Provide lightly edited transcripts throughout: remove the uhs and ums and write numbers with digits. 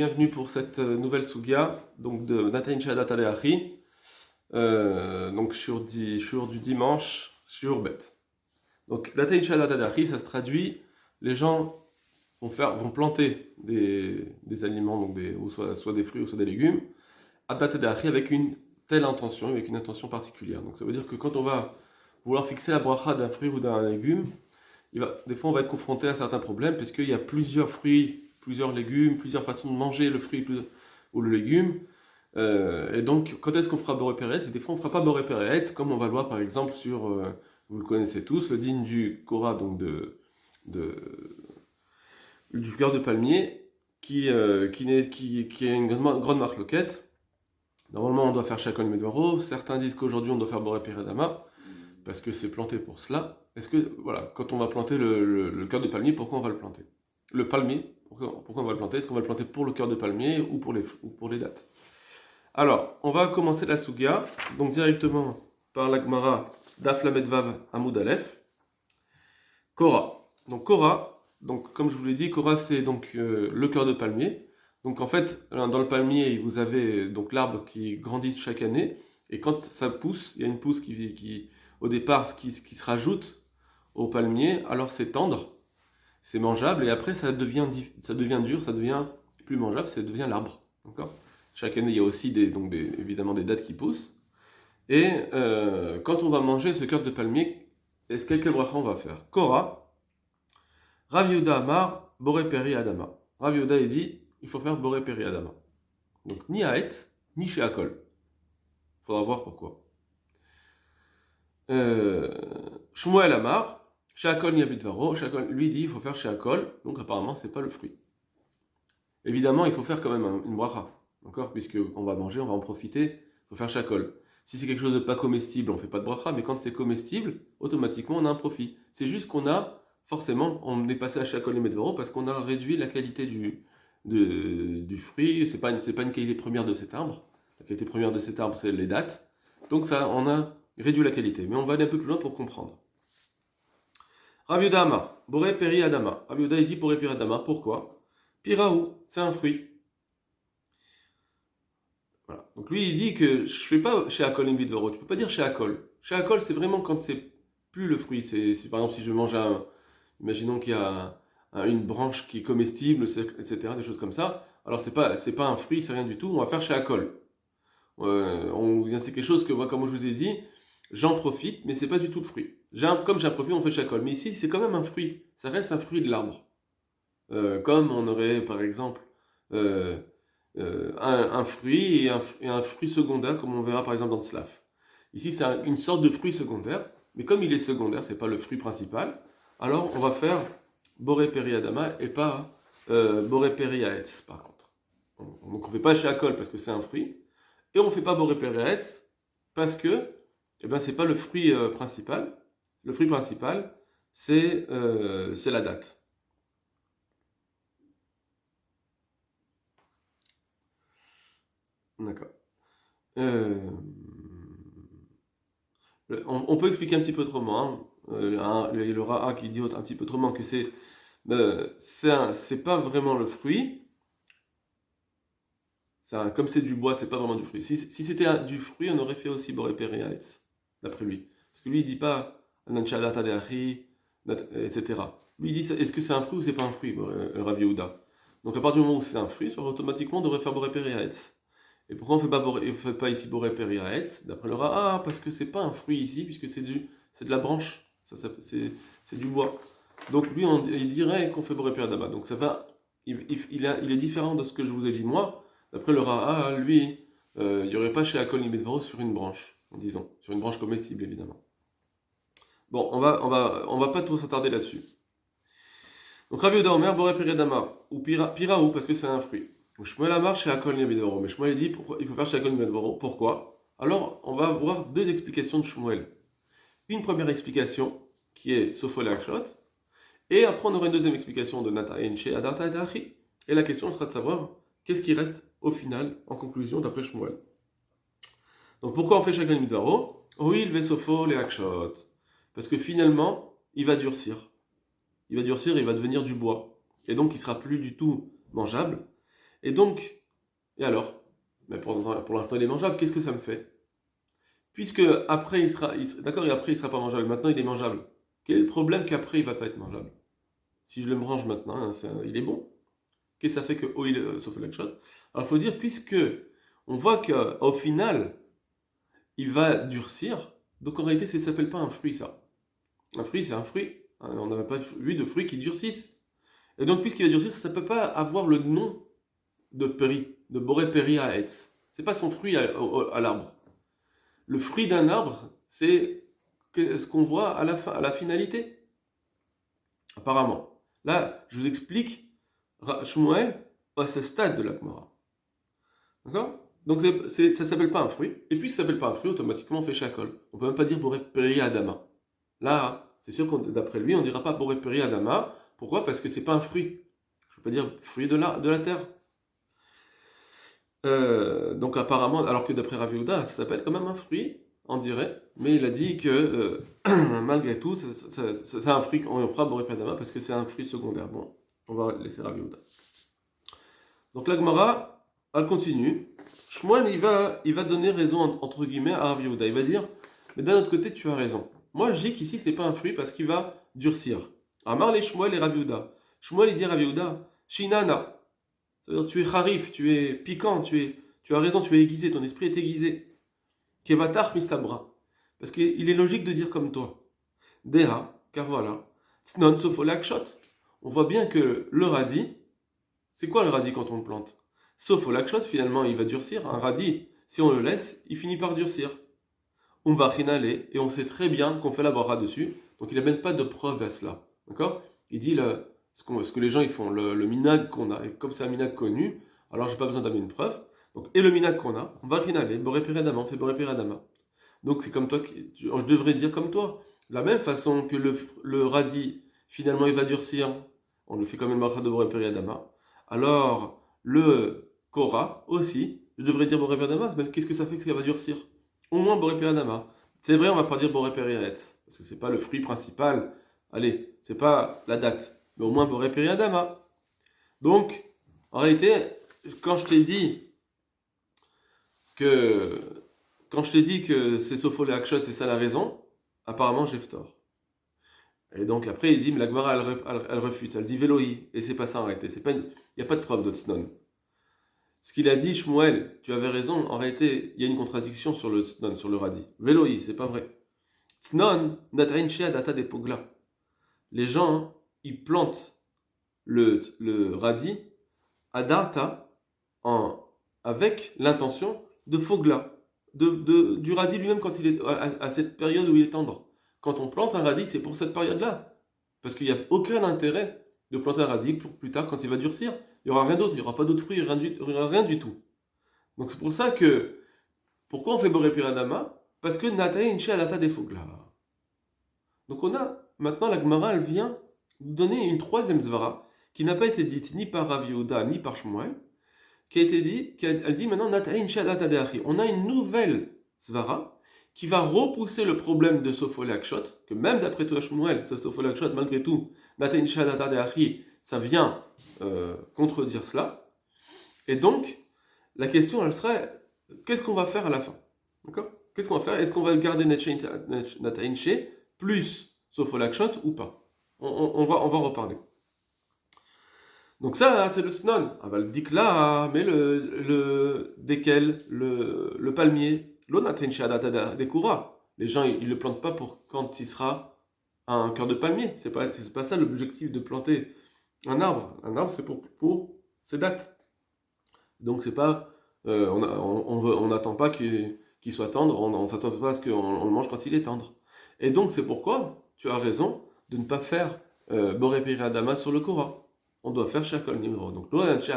bienvenue pour cette nouvelle Sugia, donc de Natan Shadat Aleachi, donc sur du dimanche, sur Bet. Donc Natan Shadat Aleachi, ça se traduit, les gens vont planter des aliments, donc ou soit des fruits ou soit des légumes, Adat Aleachi avec une telle intention, avec une intention particulière. Donc ça veut dire que quand on va vouloir fixer la bracha d'un fruit ou d'un légume, des fois on va être confronté à certains problèmes, parce qu'il y a plusieurs fruits, plusieurs légumes, plusieurs façons de manger le fruit ou le légume. Et donc, quand est-ce qu'on fera Boré Pérez? Et des fois, on ne fera pas Boré Pérez, comme on va le voir par exemple sur, vous le connaissez tous, le digne du Korah, donc du cœur de palmier, qui est une grande marloquette. Normalement, on doit faire Shakon Medvaro. Certains disent qu'aujourd'hui, on doit faire Boré Pérez Dama, parce que c'est planté pour cela. Est-ce que, voilà, quand on va planter le cœur de palmier, pourquoi on va le planter? Le palmier, pourquoi on va le planter? Est-ce qu'on va le planter pour le cœur de palmier ou pour les dattes? Alors, on va commencer la Sugia, donc directement par la Gemara Daf Lamed Vav Amoud Aleph. Korah. Donc Korah, donc comme je vous l'ai dit, Korah c'est donc le cœur de palmier. Donc en fait, dans le palmier, vous avez donc l'arbre qui grandit chaque année, et quand ça pousse, il y a une pousse qui au départ, qui se rajoute au palmier, alors c'est tendre, c'est mangeable, et après ça devient dur, ça devient plus mangeable, ça devient l'arbre. D'accord? Chaque année, il y a aussi évidemment des dattes qui poussent. Et quand on va manger ce cœur de palmier, quel bracha on va faire? Korah, Rav Yehuda Amar, Boré Peri Adama. Rav Yehuda, il dit, il faut faire Boré Peri Adama. Donc ni à Etz, ni chez Akol. Il faudra voir pourquoi. Shmuel Amar, chez Akol ni Abitvaro, lui dit, il faut faire chez Akol, donc apparemment, c'est pas le fruit. Évidemment, il faut faire quand même une bracha. D'accord? Puisqu'on va manger, on va en profiter, il faut faire shakol. Si c'est quelque chose de pas comestible, on ne fait pas de bracha, mais quand c'est comestible, automatiquement on a un profit. C'est juste on est passé à shakol et medvaro parce qu'on a réduit la qualité du fruit. C'est pas une qualité première de cet arbre. La qualité première de cet arbre, c'est les dattes. Donc ça, on a réduit la qualité. Mais on va aller un peu plus loin pour comprendre. Rav Yehuda Amar, Boré Peri Adama. Rav Yehuda, il dit Boré Peri Adama, pourquoi? Piraou, c'est un fruit. Voilà. Donc lui, il dit que je fais pas chez Akol et Bidvero. Tu peux pas dire chez Akol. Chez Akol, c'est vraiment quand c'est plus le fruit. Par exemple, si je mange imaginons qu'il y a une branche qui est comestible, etc., des choses comme ça. Alors c'est pas un fruit, c'est rien du tout. On va faire chez Akol. C'est quelque chose que moi, comme je vous ai dit, j'en profite, mais c'est pas du tout le fruit. Comme j'ai un profit, on fait chez Akol. Mais ici, c'est quand même un fruit. Ça reste un fruit de l'arbre. Comme on aurait, par exemple, un fruit et un fruit secondaire, comme on verra par exemple dans le Slaf. Ici, c'est une sorte de fruit secondaire, mais comme il est secondaire, c'est pas le fruit principal, alors on va faire Boré Peri Adama et pas Boré Peri Aetz, par contre. Donc on fait pas chez Akol parce que c'est un fruit, et on fait pas Boré Peri Aetz parce que c'est pas le fruit principal. Le fruit principal, c'est la date. D'accord. On peut expliquer un petit peu autrement. Le Ra'a qui dit un petit peu autrement que c'est pas vraiment le fruit. Comme c'est du bois, c'est pas vraiment du fruit. Si c'était du fruit, on aurait fait aussi Boré Peri Aetz, d'après lui. Parce que lui, il dit pas Nanchadata Deachi, etc. Lui, il dit est-ce que c'est un fruit ou c'est pas un fruit, Rav Yehuda. Donc à partir du moment où c'est un fruit, automatiquement on devrait faire Boré Peri Aetz. Et pourquoi on ne fait pas ici Boré Peri Aetz? D'après le Ra'a, parce que c'est pas un fruit ici, puisque c'est de la branche, c'est du bois. Donc lui, il dirait qu'on fait Boré Peri Adama. Donc ça va, il est différent de ce que je vous ai dit moi. D'après le Ra'a, lui, il n'y aurait pas chez Akol Nimedvaro sur une branche, disons, sur une branche comestible évidemment. Bon, on va pas trop s'attarder là-dessus. Donc Rav Yehuda Omer, Boré Peri Adama, ou Piraou, parce que c'est un fruit. Shmuel Amar chez Akol Nimedvaro. Mais Shmuel dit il faut faire chez Akol Nimedvaro. Pourquoi? Alors, on va voir deux explications de Shmuel. Une première explication, qui est Sofol et Akshot, et après on aura une deuxième explication de Nataen chez Adarta et Dachi. Et la question sera de savoir qu'est-ce qui reste au final, en conclusion, d'après Shmuel. Donc pourquoi on fait Shakol Nimedvaro? Oui, il va Sofol et Akshot. Parce que finalement, il va durcir. Il va devenir du bois. Et donc il sera plus du tout mangeable. Et donc, et alors? Mais pour l'instant, il est mangeable, qu'est-ce que ça me fait? Puisque après, d'accord, et après, il sera pas mangeable. Maintenant, il est mangeable. Quel est le problème qu'après, il va pas être mangeable? Si je le mange maintenant, hein, il est bon. Qu'est-ce que ça fait que oil, sauf la shot? Alors, il faut dire, puisque on voit qu'au final, il va durcir, donc en réalité, ça ne s'appelle pas un fruit, ça. Un fruit, c'est un fruit. Hein, on n'avait pas vu de fruits qui durcissent. Et donc, puisqu'il va durcir, ça ne peut pas avoir le nom de peri, de boré peri à Etz. C'est pas son fruit à l'arbre. Le fruit d'un arbre, c'est ce qu'on voit à la fin, à la finalité. Apparemment. Là, je vous explique Shmuel à ce stade de la Gemara. D'accord? Donc ça s'appelle pas un fruit. Et puis ça s'appelle pas un fruit, automatiquement on fait shakol. On peut même pas dire boré peri adama. Là, c'est sûr que d'après lui, on dira pas boré peri adama. Pourquoi? Parce que c'est pas un fruit. Je peux pas dire fruit de la terre. Donc apparemment, alors que d'après Rav Yehuda, ça s'appelle quand même un fruit, on dirait, mais il a dit que malgré tout, c'est un fruit qu'on fera Boré Padama parce que c'est un fruit secondaire. Bon, on va laisser Rav Yehuda. Donc la Gemara, elle continue. Shmuel, il va donner raison entre guillemets à Rav Yehuda. Il va dire, mais d'un autre côté, tu as raison. Moi, je dis qu'ici, c'est pas un fruit parce qu'il va durcir. Amar les Shmuel et Rav Yehuda. Shmuel, il dit à Rav Yehuda, Shinana. C'est-à-dire, tu es harif, tu es piquant, tu as raison, tu es aiguisé, ton esprit est aiguisé. Kevatar mistabra. Parce qu'il est logique de dire comme toi. Deha, car voilà. Snon sofolakshot. On voit bien que le radis, c'est quoi le radis quand on le plante? Sofolakshot, finalement, il va durcir. Un radis, si on le laisse, il finit par durcir. On va rinaler, et on sait très bien qu'on fait la bara dessus. Donc il n'amène pas de preuve à cela. D'accord? Il dit ce que les gens ils font, le minag qu'on a. Et comme c'est un minag connu, alors j'ai pas besoin d'amener une preuve. Donc, et le minag qu'on a, on va rinaler, boré péradama, on fait boré péradama. Donc c'est comme toi, je devrais dire comme toi. De la même façon que le radis, finalement, il va durcir, on le fait comme une marcha de boré péradama. Alors, le kora aussi, je devrais dire boré péradama, mais qu'est-ce que ça fait que ça va durcir? Au moins boré péradama. C'est vrai, on va pas dire boré péréretz, parce que c'est pas le fruit principal. Allez, c'est pas la date, mais au moins boré péradama. Donc, en réalité, quand je t'ai dit que c'est Sopholé Akshot, c'est ça la raison, apparemment j'ai tort. Et donc après il dit, mais la Gemara elle refute, elle dit Véloï, et c'est pas ça en réalité, il n'y a pas de preuve d'Otsnon. Ce qu'il a dit, Shmuel, tu avais raison, en réalité il y a une contradiction sur le Tsnon, sur le radis. Véloï, c'est pas vrai. Tsnon, nat'ain shea data de pogla. Les gens, hein, ils plantent le radis à data avec l'intention de fogla, du radis lui-même quand il est à cette période où il est tendre. Quand on plante un radis, c'est pour cette période-là. Parce qu'il n'y a aucun intérêt de planter un radis pour plus tard quand il va durcir. Il n'y aura rien d'autre, il n'y aura pas d'autres fruits, il n'y aura rien du tout. Donc c'est pour ça que, pourquoi on fait Boré Piradama? Parce que Natae Inche Adata des Fogla. Donc maintenant la Gemara, elle vient nous donner une troisième zvara qui n'a pas été dite ni par Rav Yehuda ni par Shmuel, qui a été dit, elle dit maintenant on a une nouvelle svara qui va repousser le problème de Sopholakshot, que même d'après toi Shmuel, ce Sopholakshot, malgré tout, ça vient contredire cela. Et donc, la question, elle serait, qu'est-ce qu'on va faire à la fin? D'accord? Qu'est-ce qu'on va faire? Est-ce qu'on va garder Natainche plus Sopholakshot ou pas? On va reparler. Donc ça, c'est le snon. Ah bah le dikla, mais le palmier, l'onatenshadata dekura. Les gens, ils le plantent pas pour quand il sera un cœur de palmier. C'est pas ça l'objectif de planter un arbre. Un arbre, c'est pour ses dates. Donc c'est pas, on n'attend pas qu'il soit tendre. On s'attend pas à ce qu'on le mange quand il est tendre. Et donc c'est pourquoi tu as raison de ne pas faire boré piradama sur le kora. On doit faire shakol nimro. Donc, l'onate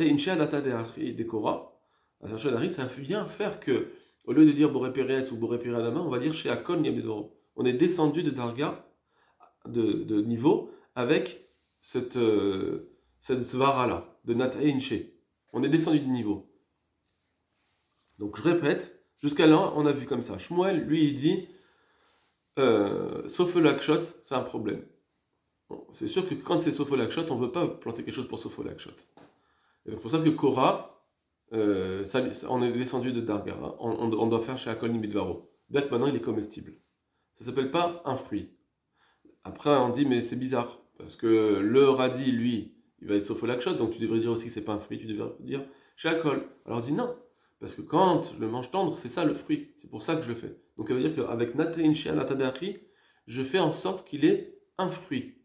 incha data de kora, ça vient faire que, au lieu de dire boré peres ou boré piradama, on va dire shakol nimro. On est descendu de darga, de niveau, avec cette svara-là, de nata inche. On est descendu de niveau. Donc, je répète, jusqu'à là, on a vu comme ça. Shmuel, lui, il dit, sauf le lakshot, c'est un problème. Bon, c'est sûr que quand c'est Sopholakshot, on ne veut pas planter quelque chose pour Sopholakshot. Et c'est pour ça que Korah, on est descendu de Darga. Hein. On doit faire chez Akol Nimidvaro. Bien que maintenant il est comestible. Ça s'appelle pas un fruit. Après, on dit, mais c'est bizarre. Parce que le radis, lui, il va être sopholakshot, donc tu devrais dire aussi que c'est pas un fruit, tu devrais dire chez Akol. Alors on dit non. Parce que quand je le mange tendre, c'est ça le fruit. C'est pour ça que je le fais. Donc ça veut dire qu'avec Natein Shea Natadachi, je fais en sorte qu'il ait un fruit.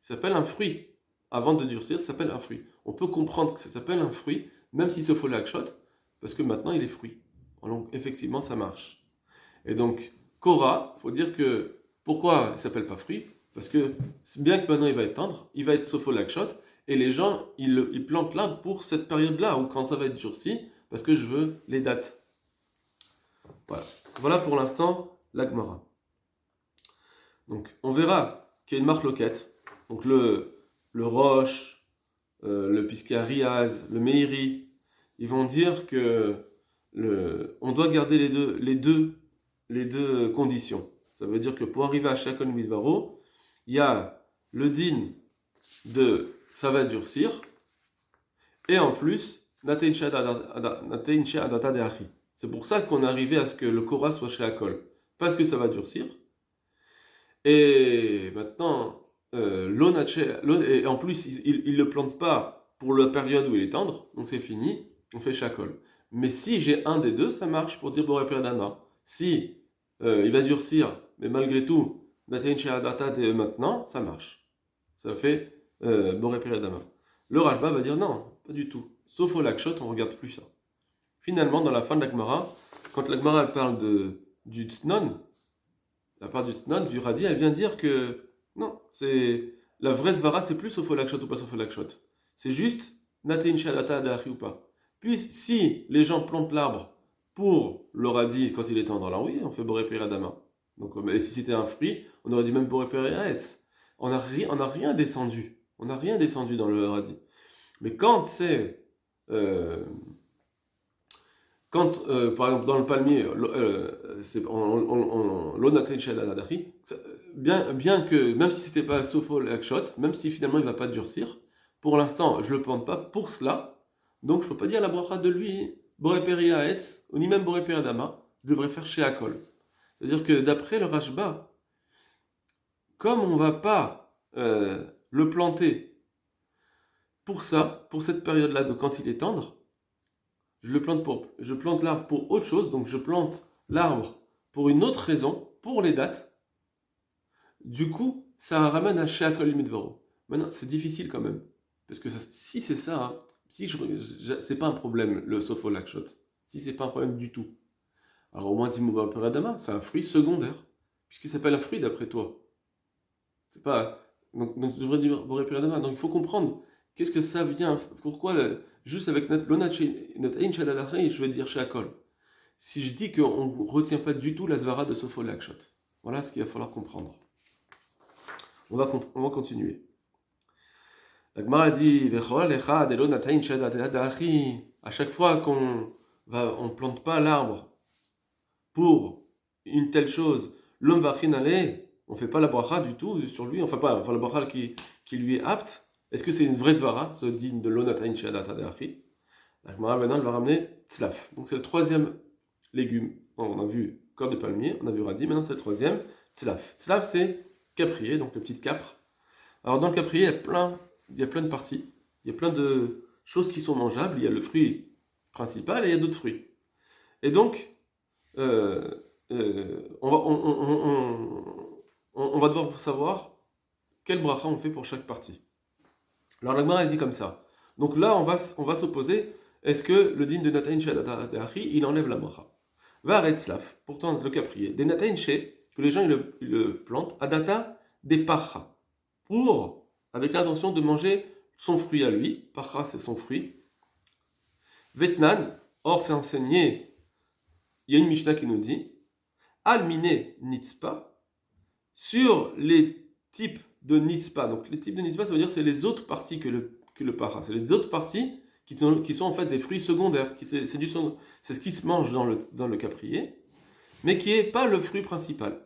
Il s'appelle un fruit. Avant de durcir, ça s'appelle un fruit. On peut comprendre que ça s'appelle un fruit, même si c'est faux lakshot, parce que maintenant il est fruit. Donc effectivement, ça marche. Et donc, Korah, il faut dire que pourquoi il ne s'appelle pas fruit? Parce que bien que maintenant il va être tendre, il va être sopho lakshot, et les gens, ils plantent l'arbre pour cette période-là, ou quand ça va être durci, parce que je veux les dates. Voilà, voilà pour l'instant la Gemara. Donc, on verra qu'il y a une marque loquette. Donc, le Roche, le Pisca Riaz, le Meiri, ils vont dire que on doit garder les deux conditions. Ça veut dire que pour arriver à Shakon Midvaro, il y a le din de ça va durcir, et en plus, Natein Shea Adata de Achi. C'est pour ça qu'on est arrivé à ce que le Korah soit chez Akol. Parce que ça va durcir. Et maintenant, et en plus, il ne le plante pas pour la période où il est tendre, donc c'est fini, on fait Shakol. Mais si j'ai un des deux, ça marche pour dire Boré Peradama. Si il va durcir, mais malgré tout, Natein Shehadata de maintenant, ça marche. Ça fait Boré Peradama. Le Rajba va dire non, pas du tout. Sauf au Lakshot, on ne regarde plus ça. Finalement, dans la fin de la Gemara, quand la Gemara parle du Tznon, la part du Tznon, du radis, elle vient dire que non, c'est la vraie Svara, c'est plus Sofo Lakshot ou pas Sofo Lakshot. C'est juste Natein Shadata Da'achi ou pas. Puis, si les gens plantent l'arbre pour le radis quand il est tendre, alors oui, on fait Boré Peradama. Donc, et si c'était un fruit, on aurait dit même Boré Peradetz. On n'a rien descendu. On n'a rien descendu dans le radis. Mais quand c'est. Quand, par exemple, dans le palmier, l'onatein shel bien que, même si c'était pas sofo lakshot, même si finalement il va pas durcir, pour l'instant, je le plante pas pour cela, donc je peux pas dire la bracha de lui, boré peria etz, ou ni même boré peria dama, je devrais faire chez Akol. C'est-à-dire que d'après le Rashba, comme on va pas le planter pour ça, pour cette période-là de quand il est tendre, je plante l'arbre pour autre chose, donc je plante l'arbre pour une autre raison, pour les dates. Du coup, ça ramène à Sheakol Midvaro. Maintenant, c'est difficile quand même, parce que si c'est ça, hein, c'est pas un problème le Sofo Lakshot, si c'est pas un problème du tout. Alors au moins Timouba Peradama, c'est un fruit secondaire, puisqu'il s'appelle un fruit d'après toi. C'est pas. Donc je devrais dire Boré Peradama. Donc il faut comprendre qu'est-ce que ça vient, pourquoi juste avec notre Ein Shadadachai, je vais dire Sheakol. Si je dis qu'on ne retient pas du tout la Zvara de Sofo Lakshot. Voilà ce qu'il va falloir comprendre. On va continuer. La Gemara dit à chaque fois qu'on on plante pas l'arbre pour une telle chose, l'homme va aller, on fait pas la bracha du tout sur lui, on fait la bracha qui lui est apte. Est-ce que c'est une vraie zvara, ce digne de l'onatain shadata de'achi? La Gemara maintenant elle va ramener tzlaf. Donc c'est le troisième légume. On a vu corps de palmier, on a vu radis, maintenant c'est le troisième, tzlaf. Tzlaf c'est caprier, donc le petit capre. Alors dans le caprier, il y a plein de parties, il y a plein de choses qui sont mangeables, il y a le fruit principal et il y a d'autres fruits. Et donc, on va devoir savoir quel bracha on fait pour chaque partie. Alors la Gemara elle dit comme ça. Donc là, on va s'opposer, est-ce que le din de Natain Shadata De'achi, il enlève la bracha? Va Retzlaf, pourtant le caprier, des Natain She, que les gens ils le plantent, Adata des Parcha, avec l'intention de manger son fruit à lui, Parcha c'est son fruit. Vetnan, or c'est enseigné, il y a une Mishnah qui nous dit, Almine Nitzpa, sur les types de Nitzpa. Donc les types de Nitzpa, ça veut dire c'est les autres parties que le Parcha, c'est les autres parties qui sont en fait des fruits secondaires, c'est ce qui se mange dans le caprier, mais qui n'est pas le fruit principal.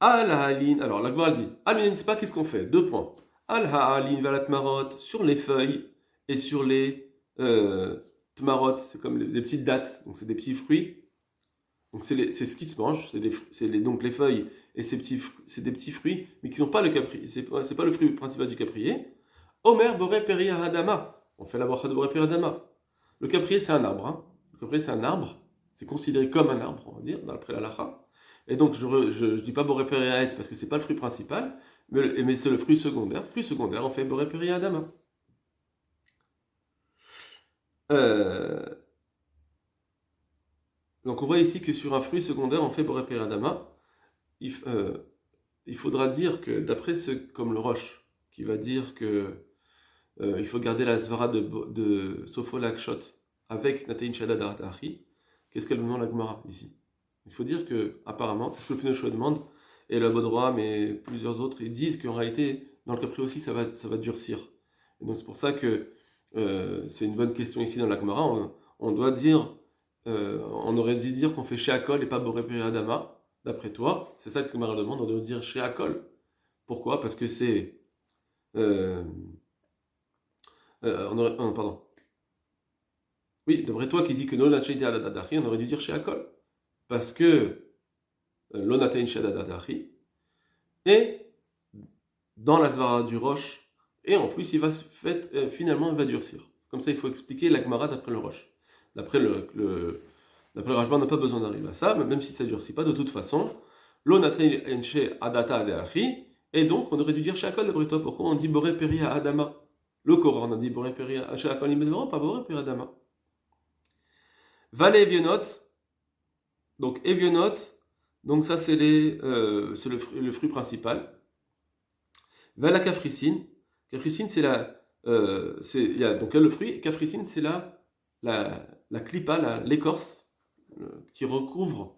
Alors la Gemara dit, Almine Nitzpa, qu'est-ce qu'on fait? 2 points. Al ha'alin valat marot, sur les feuilles et sur les tmarot, c'est comme les petites dattes, donc c'est des petits fruits. Donc c'est ce qui se mange, donc les feuilles et c'est des petits fruits, mais qui n'ont pas le caprier, c'est pas le fruit principal du caprier. Omer boré peri hadama, on fait la bracha de boré peri hadama. Le caprier c'est un arbre, hein. Le caprier c'est un arbre, c'est considéré comme un arbre, on va dire, d'après la lacha. Et donc je dis pas boré peri haetz parce que c'est pas le fruit principal, mais c'est le fruit secondaire. Fruit secondaire, on fait boré peri hadama. Donc on voit ici que sur un fruit secondaire, on fait boré peri hadama. Il faudra dire que d'après comme le Roche, qui va dire que il faut garder la svara de Sofo Lakshot avec Natein Shadad Artachi, qu'est-ce qu'elle demande la Gemara ici? Il faut dire que, apparemment, c'est ce que le Pinocho demande, et le Bodroa, mais plusieurs autres, ils disent qu'en réalité, dans le Capri aussi, ça va durcir. Et donc c'est pour ça que c'est une bonne question ici dans la Gemara. On doit dire, on aurait dû dire qu'on fait Sheakol et pas Boré Peri Adama. D'après toi, c'est ça que Gemara demande, on doit dire Sheakol. Pourquoi? Parce que c'est... pardon. Oui, d'après toi qui dit que Nonacheite Adadadachi, on aurait dû dire Sheakol. Parce que Lonatein Shadadadachi est dans la Svara du Roche, et en plus finalement il va durcir. Comme ça il faut expliquer la Gemara d'après le Roche. D'après le Rajban, on n'a pas besoin d'arriver à ça, même si ça ne durcit pas de toute façon. Lonatein Shadadadachi, et donc on aurait dû dire Sheakol d'après toi. Pourquoi on dit Boré Peri Adama? Le Coran, on a dit Boré Peri Sheakol Imedvaro, pas Boré Peri Adama. Vale Evionot, donc Evionot, donc ça c'est le fruit principal. Vala Kafricine, Kafricine c'est donc le fruit, et Kafricine c'est la clipa, l'écorce qui recouvre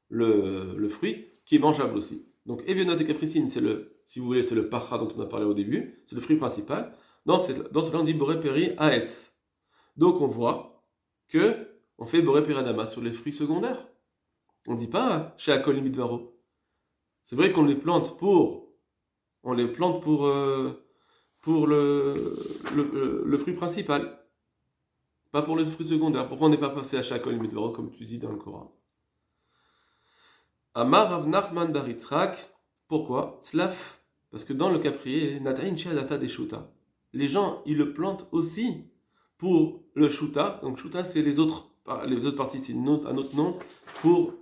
le fruit, qui est mangeable aussi. Donc Evionot et Kafricine, si vous voulez, c'est le pacha dont on a parlé au début, c'est le fruit principal. Dans cela on dit Boré Peri Haetz. Donc on voit que on fait Boré Peri Adama sur les fruits secondaires. On ne dit pas chez Akol Midvaro. C'est vrai qu'on les plante pour le fruit principal, pas pour les fruits secondaires. Pourquoi on n'est pas passé à Shakol Midvaro comme tu dis dans le Coran? Amar Rav Nachman bar Yitzhak. Pourquoi? Slaf, parce que dans le caprier, Nataïn Sheadata des Shuta. Les gens, ils le plantent aussi pour le Shuta. Donc Shuta, c'est les autres parties, c'est un autre nom pour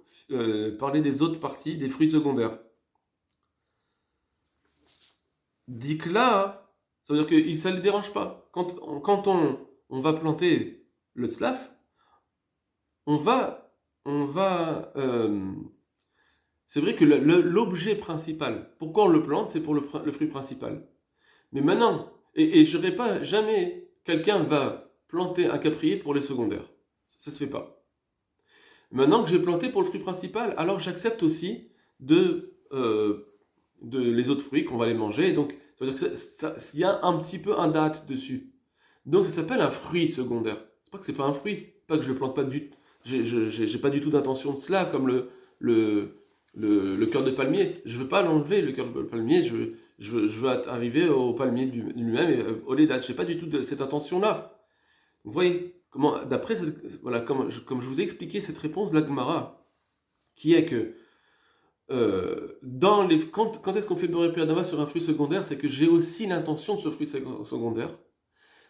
parler des autres parties des fruits secondaires. Dikla, ça veut dire que ça ne les dérange pas. Quand on va planter le tzlaf, c'est vrai que l'objet principal, pourquoi on le plante, c'est pour le fruit principal. Mais maintenant, et je dirais pas, jamais quelqu'un va planter un caprier pour les secondaires. Ça se fait pas. Maintenant que j'ai planté pour le fruit principal, alors j'accepte aussi de les autres fruits qu'on va les manger. Donc, ça veut dire que il y a un petit peu un date dessus. Donc, ça s'appelle un fruit secondaire. C'est pas que c'est pas un fruit, pas que je le plante pas du tout. J'ai pas du tout d'intention de cela, comme le cœur de palmier. Je veux pas l'enlever, le cœur de palmier. Je veux arriver au palmier lui-même et au lait d'âge. J'ai pas du tout cette intention-là. Vous voyez comment, d'après voilà, comme je vous ai expliqué cette réponse de la Gemara, qui est que quand est-ce qu'on fait Boré Peri Adama sur un fruit secondaire, c'est que j'ai aussi l'intention de ce fruit secondaire.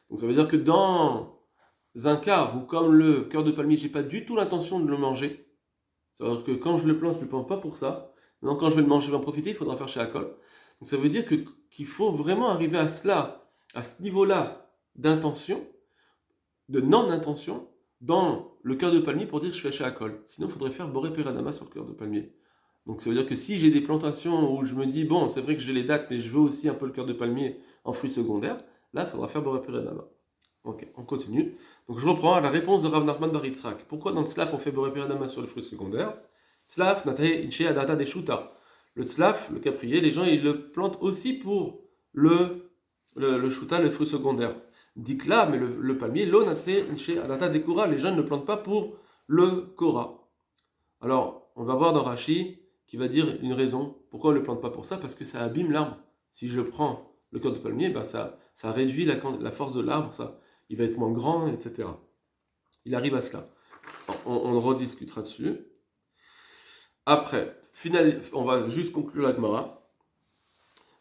Donc ça veut dire que dans un cas où, comme le cœur de palmier, j'ai pas du tout l'intention de le manger, ça veut dire que quand je le plante pas pour ça. Maintenant, quand je vais le manger, je vais en profiter, il faudra faire chez Akol. Donc ça veut dire qu'il faut vraiment arriver à cela, à ce niveau-là d'intention, de non-intention, dans le cœur de palmier pour dire que je fais chez Akol. Sinon, il faudrait faire Boré Peri Adama sur le cœur de palmier. Donc ça veut dire que si j'ai des plantations où je me dis, bon, c'est vrai que j'ai les dates, mais je veux aussi un peu le cœur de palmier en fruits secondaires, là, il faudra faire Boré Peri Adama. Ok, on continue. Donc je reprends à la réponse de Rav Nachman bar Yitzhak. Pourquoi dans le tzlaf on fait Boré Peri Adama sur les fruits secondaires? Tzlaf natae inche adata de shuta. Le tzlaf, le caprier, les gens ils le plantent aussi pour le shuta, le fruit secondaire. Dikla, mais le palmier, lo natae inche adata de kura, les gens ne le plantent pas pour le kora. Alors, on va voir dans Rashi qui va dire une raison. Pourquoi on ne le plante pas pour ça? Parce que ça abîme l'arbre. Si je prends le cœur de palmier, ben ça réduit la force de l'arbre, il va être moins grand, etc. Il arrive à cela. On rediscutera dessus. Après, on va juste conclure la Gemara.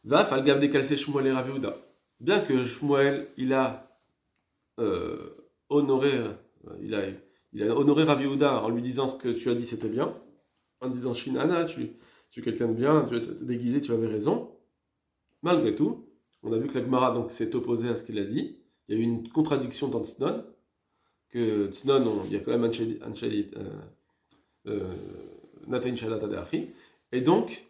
Va falgav décalcé Shmuel et Rav Yehuda. Bien que Shmuel, il a honoré, il a honoré Rav Yehuda en lui disant ce que tu as dit c'était bien, en disant Shinana, tu es quelqu'un de bien, tu es déguisé, tu avais raison. Malgré tout, on a vu que la Gemara donc s'est opposée à ce qu'il a dit. Il y a eu une contradiction dans Tznon, que Tznon, il y a quand même Natan Shalat Adeachi, et donc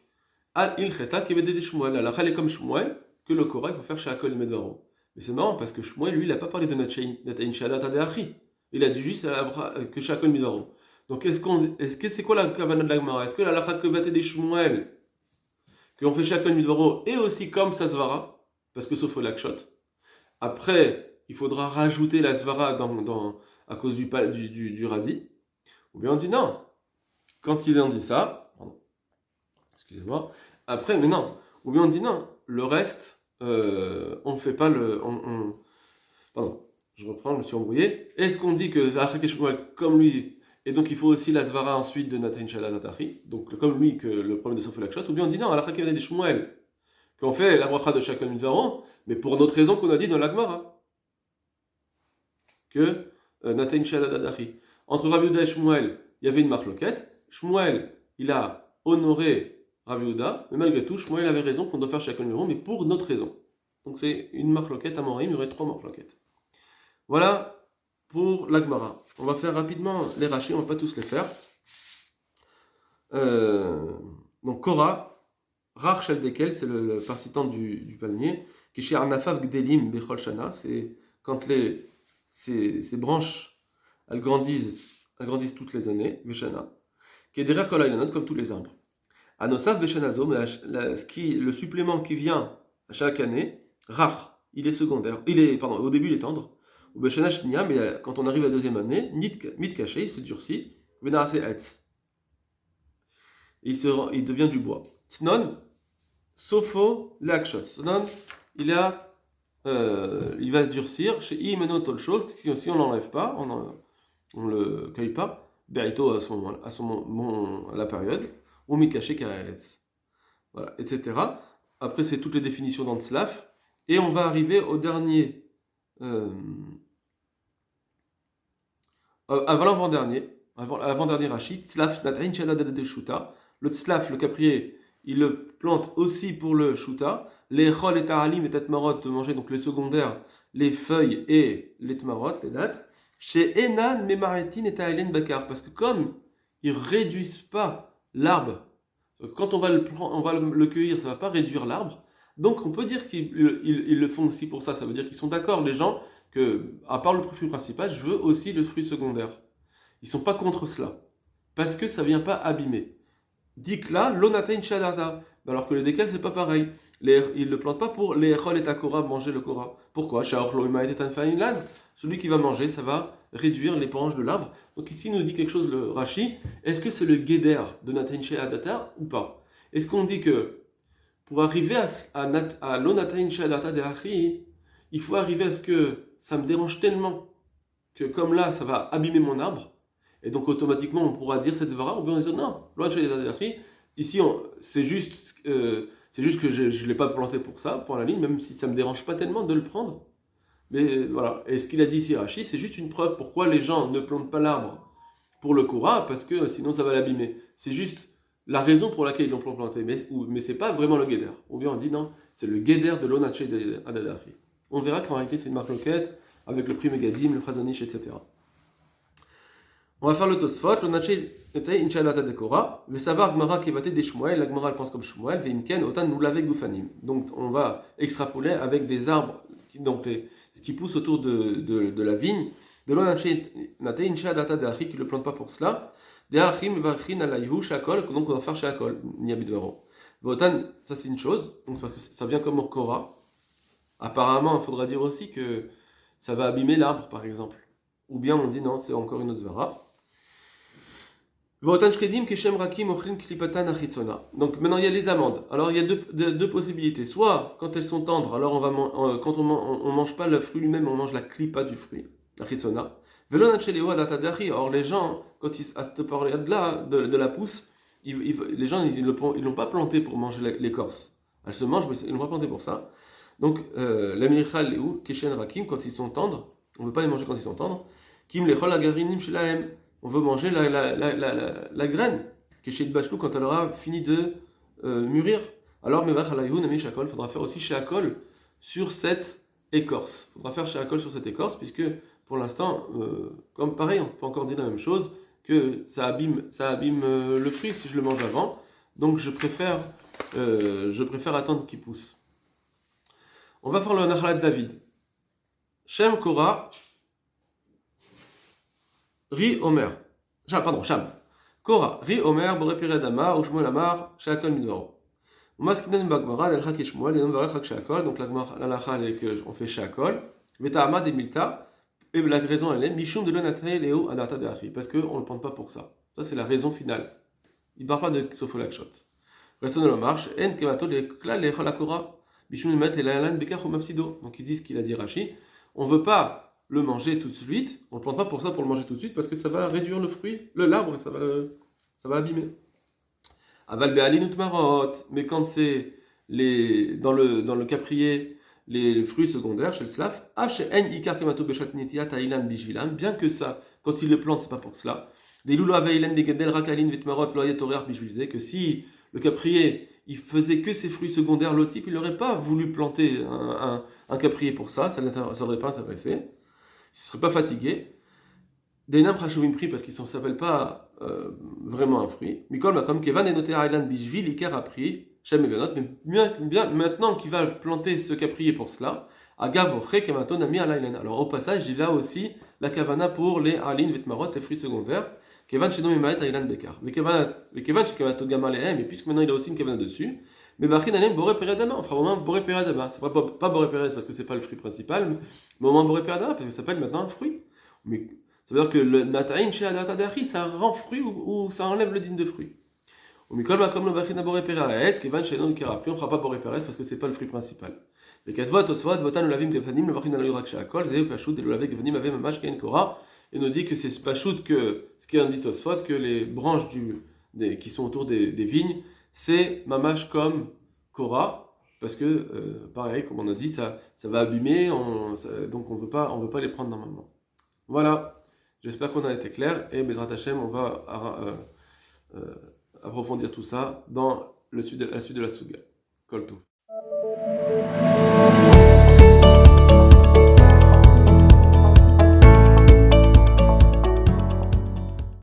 Al Ilcheta qui avait des Shmuel. Alors elle est comme Shmuel que le Korah va faire chez Akol Imedvaro. Mais c'est marrant parce que Shmuel, lui, il n'a pas parlé de Natan Shalat Adeachi. Il a dit juste que chez Akol Imedvaro. Donc est-ce que c'est quoi la Kavanah de la Gemara? Est-ce que la Lacha que des Shmuel qu'on fait chez Akol Imedvaro est aussi comme sa Svara? Parce que sauf le Lakshot. Après, il faudra rajouter la Svara à cause du radis. Ou bien on dit non. Quand ils ont dit ça, pardon, excusez-moi, après, mais non. Ou bien on dit non, le reste, on ne fait pas le. Pardon, je reprends, je me suis embrouillé. Est-ce qu'on dit que Achak et Shmuel, comme lui, et donc il faut aussi la Svara ensuite de Natan Shalat Adeachi, donc comme lui, que le problème de Sof Lakshot, ou bien on dit non, Achak et Shmuel, qu'on fait la bracha de chacun Midvaron, mais pour notre raison qu'on a dit dans la Gemara, que Natan Shalat Adeachi. Entre Rav Yehuda et Shmuel, il y avait une marloquette. Shmuel, il a honoré Rav Yehuda, mais malgré tout, Shmuel avait raison qu'on doit faire chacun numéro, mais pour notre raison. Donc c'est une marloquette à Moraïm, il y aurait 3 marloquettes. Voilà pour la Gemara. On va faire rapidement les rachis, on ne va pas tous les faire. Donc Korah, Rach Shel Dekel, c'est le partitant du palmier, qui est chez Arnafav Gdelim Bechol Shana, c'est quand ces branches, elles grandissent toutes les années, Veshana, qui est derrière Kol comme tous les arbres. Anosaf Veshanazo, le supplément qui vient à chaque année, Rach, il est secondaire, au début il est tendre, ou Beshana Shnia, mais quand on arrive à la deuxième année, Mit Kaché, il se durcit, Venarase Etz, il devient du bois. Tznon, Sofo Lakshot, Tznon, il va durcir, chez Imeno Tolchot, si on ne l'enlève pas, on ne le cueille pas, Berito à la période, ou Mikaché Karetz, voilà, etc. Après, c'est toutes les définitions dans Tzlaf, et on va arriver au dernier, avant-dernier Rachid, Tzlaf Natarin Shadad de Shuta, le Tzlaf, le caprier, il le plante aussi pour le Shuta, les Chol et Ta'alim et Tatmarot, de manger donc les secondaires, les feuilles et les Tmarot, les dates, chez Enan, Memaretin et Ta'elen Bakar, parce que comme ils ne réduisent pas l'arbre, quand on va le cueillir, ça ne va pas réduire l'arbre, donc on peut dire qu'ils le font aussi pour ça, ça veut dire qu'ils sont d'accord, les gens, que, à part le fruit principal, je veux aussi le fruit secondaire. Ils ne sont pas contre cela, parce que ça ne vient pas abîmer. Dikla, l'onatain shadata, alors que les décals, c'est pas pareil. Ils ne le plantent pas pour les Echol et Takora manger le Korah. Pourquoi? Celui qui va manger, ça va réduire les branches de l'arbre. Donc ici, il nous dit quelque chose, le Rashi. Est-ce que c'est le Geder de Natan Shadata ou pas? Est-ce qu'on dit que pour arriver à l'onatain shadata de Achi, il faut arriver à ce que ça me dérange tellement que comme là, ça va abîmer mon arbre, et donc automatiquement on pourra dire cette zvara, ou bien on dit non, ici c'est juste que je ne l'ai pas planté pour ça, pour la ligne, même si ça ne me dérange pas tellement de le prendre. Mais voilà, et ce qu'il a dit ici Rashi, c'est juste une preuve pourquoi les gens ne plantent pas l'arbre pour le Korah, parce que sinon ça va l'abîmer. C'est juste la raison pour laquelle ils l'ont planté, mais c'est pas vraiment le Geder. Ou bien on dit non, c'est le Geder de l'Onaché Adadafi. On verra qu'en réalité c'est une marque loquette, avec le prix Megadim, le Chazonish, etc. On va faire le Tosfot, le Naché était Inch'Allah Dekora, le Savar Gmara Kevate des Shmuel, la Gmara elle pense comme Shmuel, Veimken, Otan Moulave Goufanim. Donc on va extrapoler avec des arbres, ce qui pousse autour de la vigne, de l'Onaché Nate Inch'Allah Deachi, qui ne le plante pas pour cela, Deachim Vachin Alayhu Shakol, donc on va faire Shakol, Niabidvaro. Otan, ça c'est une chose, donc parce que ça vient comme Korah. Apparemment, il faudra dire aussi que ça va abîmer l'arbre, par exemple. Ou bien on dit non, c'est encore une autre zvara. Donc maintenant il y a les amandes. Alors il y a deux possibilités. Soit quand elles sont tendres, alors quand on mange pas le fruit lui-même, on mange la clipa du fruit, la chitsona. Or les gens, quand ils, à cette période-là de la pousse, les gens ils l'ont pas planté pour manger l'écorce. Elle se mange, mais ils l'ont pas planté pour ça. Donc la mirichal ou keshen rakim, quand ils sont tendres, on ne veut pas les manger quand ils sont tendres. Kim lechol agarinim shelahem. On veut manger la graine, qui est chez Bachelou quand elle aura fini de mûrir. Alors, il faudra faire aussi chez Akol sur cette écorce. Il faudra faire chez Akol sur cette écorce, puisque pour l'instant, comme pareil, on peut encore dire la même chose, que ça abîme le fruit si je le mange avant. Donc, je préfère attendre qu'il pousse. On va faire le Nachalat David. Shem Korah. Ri Omer. Sham. Kora. Ri Omer, Boré Pired Amar, ou Shmuel Amar, Shakol Midvaro. Maskinen Bagmara, Delcha Kishmuel, et non Varechak Shakol, donc la lacha est qu'on fait Shakol. Veta Amad et Milta, et la raison elle est Mishum de l'Onatay Léo Anata de Achi, parce qu'on ne le prend pas pour ça. Ça c'est la raison finale. Il ne parle pas de Sofolakshot. Reston de la marche, En Kemato, les Klal, les Cholakora, Mishum de Met, les Layalan, Bekach ou Mafsido. Donc ils disent qu'il a dit Rashi. On ne veut pas le manger tout de suite, on ne le plante pas pour ça, pour le manger tout de suite, parce que ça va réduire le fruit, l'arbre, et ça va l'abîmer. Aval be'alin utmarot, mais quand c'est dans le caprier, les fruits secondaires, chez le slaf, bien que ça, quand il les plante, c'est pas pour cela. Que si le caprier, il faisait que ses fruits secondaires, le type, il n'aurait pas voulu planter un caprier pour ça, ça n'aurait pas intéressé. Il ne serait pas fatigué. Des nains prachuvim pris parce qu'ils ne s'appellent pas vraiment un fruit. Mikol comme Kevan et noté Island Bishvil, Iker a pris, Shem et Benot, mais bien maintenant qu'il va planter ce caprier pour cela, Agav Ochre Kematon a mis à l'Island. Alors au passage, il a aussi la kavana pour les Alin Vetmarot, les fruits secondaires. Kevan Shenom et Maet Island Bekar. Mais Kevan chez Kemato Gamal et mais puisque maintenant il a aussi une kavana dessus, mais Bachin Alem Boré Peradama, on fera au moins Boré Peradama. C'est pas Boré Perez parce que c'est pas le fruit principal, mais au moins Boré Peradama parce que ça s'appelle maintenant un fruit. Mais ça veut dire que le nataïn chez Adata Deachi, ça rend fruit ou ça enlève le digne de fruit. Au Mikol comme le Bachin Boré Perez, Kevan Shenom Kera. Après, on ne fera pas Boré Perez parce que c'est pas le fruit principal. Les Katvot, Oswad, Votan, le Lavim, Gefanim, le Bachin Alayurak Shakol, Zéu, Pachout, et le Lavim, Gefanim, avait Mamash, Kain Kora, et nous dit que c'est Pachout que, ce qui est dit Oswad, que les branches qui sont autour des vignes, c'est Mamash comme Kora, parce que, pareil, comme on a dit, ça va abîmer, donc on veut pas les prendre normalement. Voilà. J'espère qu'on a été clair et Bezrat Hashem, on va approfondir tout ça dans la suite de la Suga. Kol Tov.